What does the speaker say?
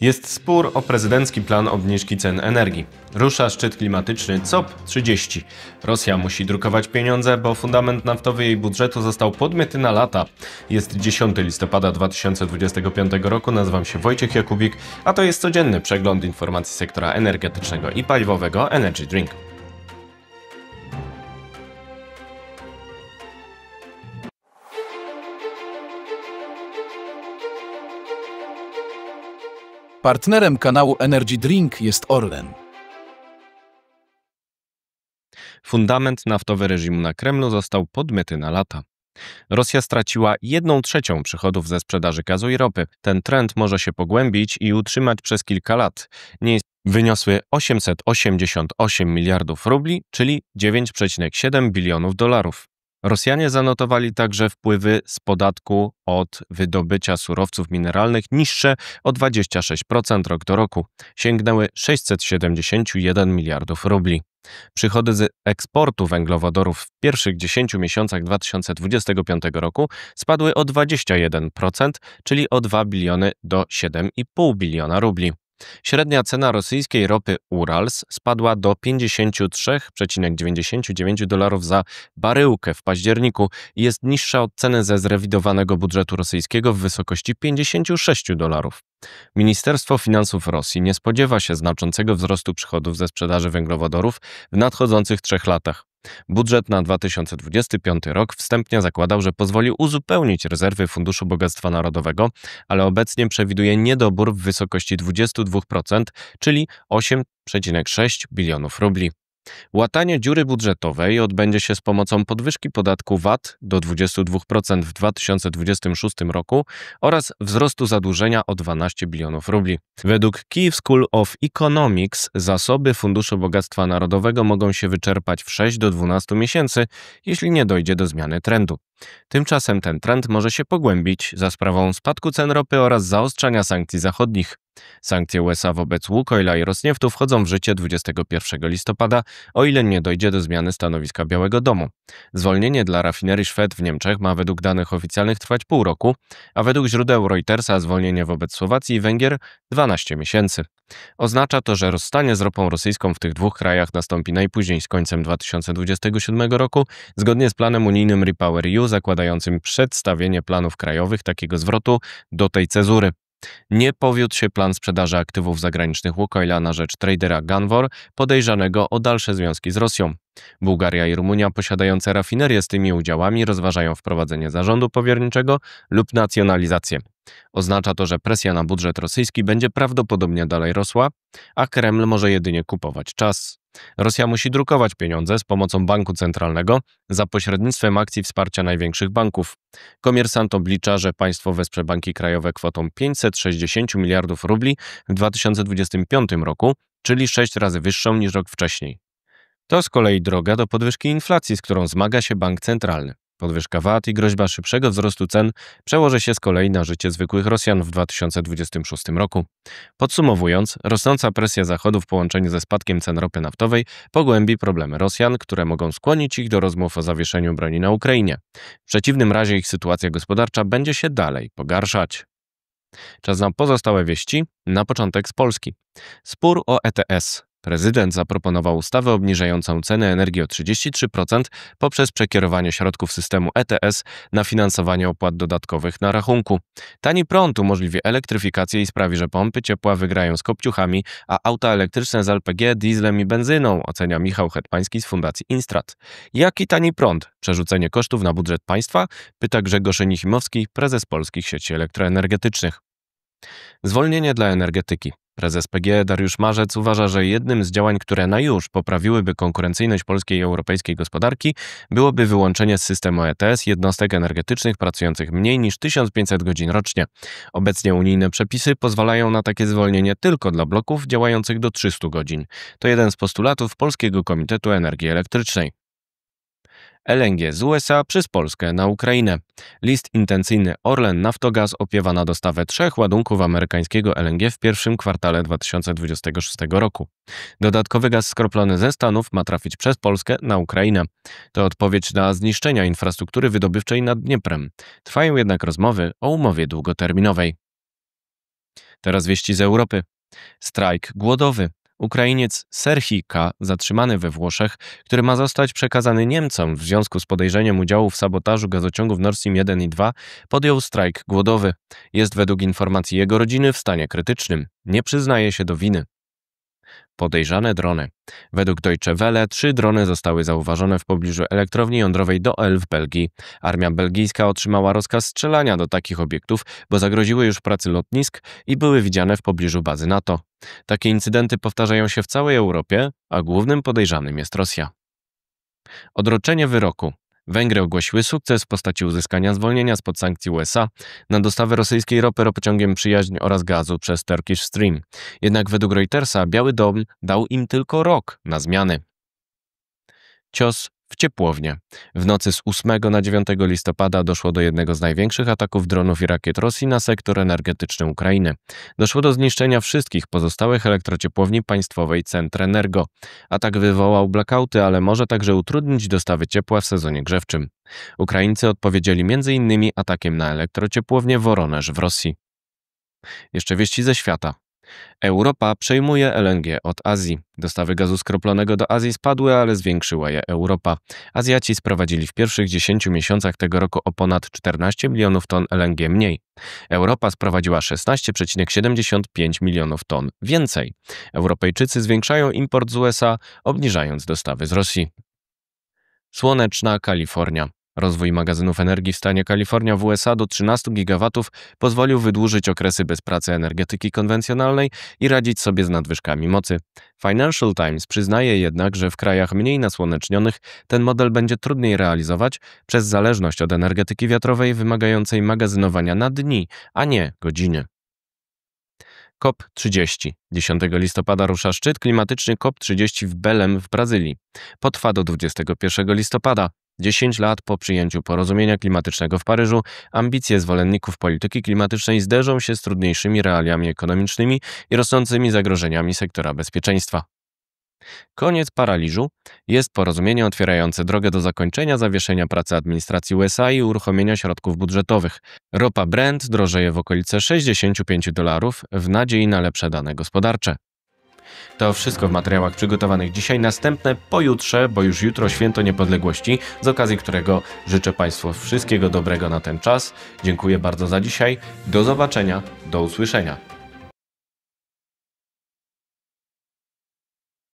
Jest spór o prezydencki plan obniżki cen energii. Rusza szczyt klimatyczny COP30. Rosja musi drukować pieniądze, bo fundament naftowy jej budżetu został podmyty na lata. Jest 10 listopada 2025 roku, nazywam się Wojciech Jakubik, a to jest codzienny przegląd informacji sektora energetycznego i paliwowego Energy Drink. Partnerem kanału Energy Drink jest Orlen. Fundament naftowy reżimu na Kremlu został podmyty na lata. Rosja straciła 1/3 przychodów ze sprzedaży gazu i ropy. Ten trend może się pogłębić i utrzymać przez kilka lat. Wyniosły 888 miliardów rubli, czyli 9,7 bilionów dolarów. Rosjanie zanotowali także wpływy z podatku od wydobycia surowców mineralnych niższe o 26% rok do roku. Sięgnęły 671 miliardów rubli. Przychody z eksportu węglowodorów w pierwszych 10 miesiącach 2025 roku spadły o 21%, czyli o 2 biliony do 7,5 biliona rubli. Średnia cena rosyjskiej ropy Urals spadła do 53,99 dolarów za baryłkę w październiku i jest niższa od ceny ze zrewidowanego budżetu rosyjskiego w wysokości 56 dolarów. Ministerstwo Finansów Rosji nie spodziewa się znaczącego wzrostu przychodów ze sprzedaży węglowodorów w nadchodzących 3 latach. Budżet na 2025 rok wstępnie zakładał, że pozwoli uzupełnić rezerwy Funduszu Bogactwa Narodowego, ale obecnie przewiduje niedobór w wysokości 22%, czyli 8,6 bilionów rubli. Łatanie dziury budżetowej odbędzie się z pomocą podwyżki podatku VAT do 22% w 2026 roku oraz wzrostu zadłużenia o 12 bilionów rubli. Według Kyiv School of Economics zasoby Funduszu Bogactwa Narodowego mogą się wyczerpać w 6 do 12 miesięcy, jeśli nie dojdzie do zmiany trendu. Tymczasem ten trend może się pogłębić za sprawą spadku cen ropy oraz zaostrzania sankcji zachodnich. Sankcje USA wobec Łukoila i Rosnieftu wchodzą w życie 21 listopada, o ile nie dojdzie do zmiany stanowiska Białego Domu. Zwolnienie dla rafinerii Schwedt w Niemczech ma według danych oficjalnych trwać pół roku, a według źródeł Reutersa zwolnienie wobec Słowacji i Węgier 12 miesięcy. Oznacza to, że rozstanie z ropą rosyjską w tych dwóch krajach nastąpi najpóźniej z końcem 2027 roku, zgodnie z planem unijnym REPowerEU zakładającym przedstawienie planów krajowych takiego zwrotu do tej cezury. Nie powiódł się plan sprzedaży aktywów zagranicznych Łukoila na rzecz tradera Gunvor, podejrzanego o dalsze związki z Rosją. Bułgaria i Rumunia posiadające rafinerie z tymi udziałami rozważają wprowadzenie zarządu powierniczego lub nacjonalizację. Oznacza to, że presja na budżet rosyjski będzie prawdopodobnie dalej rosła, a Kreml może jedynie kupować czas. Rosja musi drukować pieniądze z pomocą banku centralnego za pośrednictwem akcji wsparcia największych banków. Komersant oblicza, że państwo wesprze banki krajowe kwotą 560 miliardów rubli w 2025 roku, czyli 6 razy wyższą niż rok wcześniej. To z kolei droga do podwyżki inflacji, z którą zmaga się bank centralny. Podwyżka VAT i groźba szybszego wzrostu cen przełoży się z kolei na życie zwykłych Rosjan w 2026 roku. Podsumowując, rosnąca presja Zachodu w połączeniu ze spadkiem cen ropy naftowej pogłębi problemy Rosjan, które mogą skłonić ich do rozmów o zawieszeniu broni na Ukrainie. W przeciwnym razie ich sytuacja gospodarcza będzie się dalej pogarszać. Czas na pozostałe wieści, na początek z Polski. Spór o ETS. Prezydent zaproponował ustawę obniżającą cenę energii o 33% poprzez przekierowanie środków systemu ETS na finansowanie opłat dodatkowych na rachunku. Tani prąd umożliwi elektryfikację i sprawi, że pompy ciepła wygrają z kopciuchami, a auta elektryczne z LPG, dieslem i benzyną, ocenia Michał Hetmański z Fundacji Instrat. Jaki tani prąd? Przerzucenie kosztów na budżet państwa? Pyta Grzegorz Nichimowski, prezes polskich sieci elektroenergetycznych. Zwolnienie dla energetyki. Prezes PGE Dariusz Marzec uważa, że jednym z działań, które na już poprawiłyby konkurencyjność polskiej i europejskiej gospodarki, byłoby wyłączenie z systemu ETS jednostek energetycznych pracujących mniej niż 1500 godzin rocznie. Obecnie unijne przepisy pozwalają na takie zwolnienie tylko dla bloków działających do 300 godzin. To jeden z postulatów Polskiego Komitetu Energii Elektrycznej. LNG z USA przez Polskę na Ukrainę. List intencyjny Orlen Naftogaz opiewa na dostawę 3 ładunków amerykańskiego LNG w pierwszym kwartale 2026 roku. Dodatkowy gaz skroplony ze Stanów ma trafić przez Polskę na Ukrainę. To odpowiedź na zniszczenia infrastruktury wydobywczej nad Dnieprem. Trwają jednak rozmowy o umowie długoterminowej. Teraz wieści z Europy. Strajk głodowy. Ukrainiec Serhii K., zatrzymany we Włoszech, który ma zostać przekazany Niemcom w związku z podejrzeniem udziału w sabotażu gazociągów Nord Stream 1 i 2, podjął strajk głodowy. Jest według informacji jego rodziny w stanie krytycznym. Nie przyznaje się do winy. Podejrzane drony. Według Deutsche Welle 3 drony zostały zauważone w pobliżu elektrowni jądrowej Doel w Belgii. Armia belgijska otrzymała rozkaz strzelania do takich obiektów, bo zagroziły już pracy lotnisk i były widziane w pobliżu bazy NATO. Takie incydenty powtarzają się w całej Europie, a głównym podejrzanym jest Rosja. Odroczenie wyroku. Węgry ogłosiły sukces w postaci uzyskania zwolnienia spod sankcji USA na dostawę rosyjskiej ropy ropociągiem Przyjaźń oraz gazu przez Turkish Stream. Jednak według Reutersa Biały Dom dał im tylko rok na zmiany. Cios w ciepłownię. W nocy z 8 na 9 listopada doszło do jednego z największych ataków dronów i rakiet Rosji na sektor energetyczny Ukrainy. Doszło do zniszczenia wszystkich pozostałych elektrociepłowni państwowej Centrenergo. Atak wywołał blackouty, ale może także utrudnić dostawy ciepła w sezonie grzewczym. Ukraińcy odpowiedzieli m.in. atakiem na elektrociepłownię Woroneż w Rosji. Jeszcze wieści ze świata. Europa przejmuje LNG od Azji. Dostawy gazu skroplonego do Azji spadły, ale zwiększyła je Europa. Azjaci sprowadzili w pierwszych 10 miesiącach tego roku o ponad 14 milionów ton LNG mniej. Europa sprowadziła 16,75 milionów ton więcej. Europejczycy zwiększają import z USA, obniżając dostawy z Rosji. Słoneczna Kalifornia. Rozwój magazynów energii w stanie Kalifornia w USA do 13 gigawatów pozwolił wydłużyć okresy bez pracy energetyki konwencjonalnej i radzić sobie z nadwyżkami mocy. Financial Times przyznaje jednak, że w krajach mniej nasłonecznionych ten model będzie trudniej realizować przez zależność od energetyki wiatrowej wymagającej magazynowania na dni, a nie godziny. COP30. 10 listopada rusza szczyt klimatyczny COP30 w Belém w Brazylii. Potrwa do 21 listopada. 10 lat po przyjęciu porozumienia klimatycznego w Paryżu, ambicje zwolenników polityki klimatycznej zderzą się z trudniejszymi realiami ekonomicznymi i rosnącymi zagrożeniami sektora bezpieczeństwa. Koniec paraliżu jest porozumienie otwierające drogę do zakończenia zawieszenia pracy administracji USA i uruchomienia środków budżetowych. Ropa Brent drożeje w okolice $65 w nadziei na lepsze dane gospodarcze. To wszystko w materiałach przygotowanych dzisiaj. Następne pojutrze, bo już jutro Święto Niepodległości, z okazji którego życzę Państwu wszystkiego dobrego na ten czas. Dziękuję bardzo za dzisiaj. Do zobaczenia, do usłyszenia.